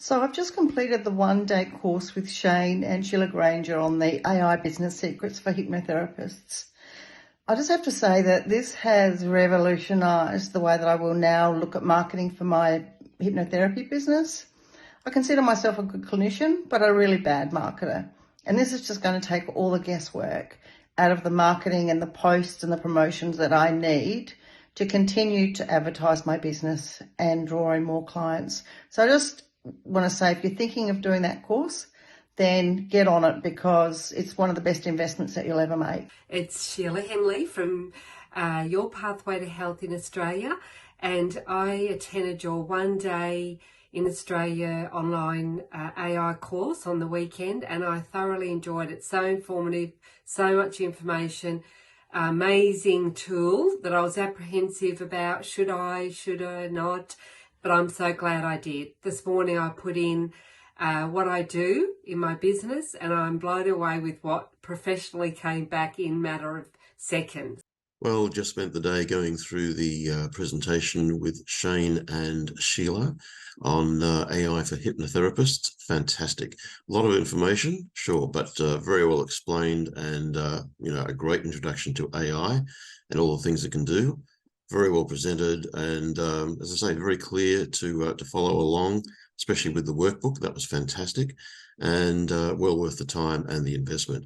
So I've just completed the one-day course with Shane and Sheila Granger on the AI business secrets for hypnotherapists. I just have to say that this has revolutionised the way that I will now look at marketing for my hypnotherapy business. I consider myself a good clinician, but a really bad marketer. And this is just going to take all the guesswork out of the marketing and the posts and the promotions that I need to continue to advertise my business and draw in more clients. So I just want to say, if you're thinking of doing that course, then get on it, because it's one of the best investments that you'll ever make. It's Sheila Henley from Your Pathway to Health in Australia, and I attended your one day in Australia online AI course on the weekend, and I thoroughly enjoyed it. So informative, so much information, amazing tool that I was apprehensive about. Should I not? But I'm so glad I did. This morning I put in what I do in my business, and I'm blown away with what professionally came back in a matter of seconds. Well, just spent the day going through the presentation with Shane and Sheila on AI for hypnotherapists. Fantastic. A lot of information, sure, but very well explained, and a great introduction to AI and all the things it can do. Very well presented, and as I say, very clear to follow along, especially with the workbook. That was fantastic, and well worth the time and the investment.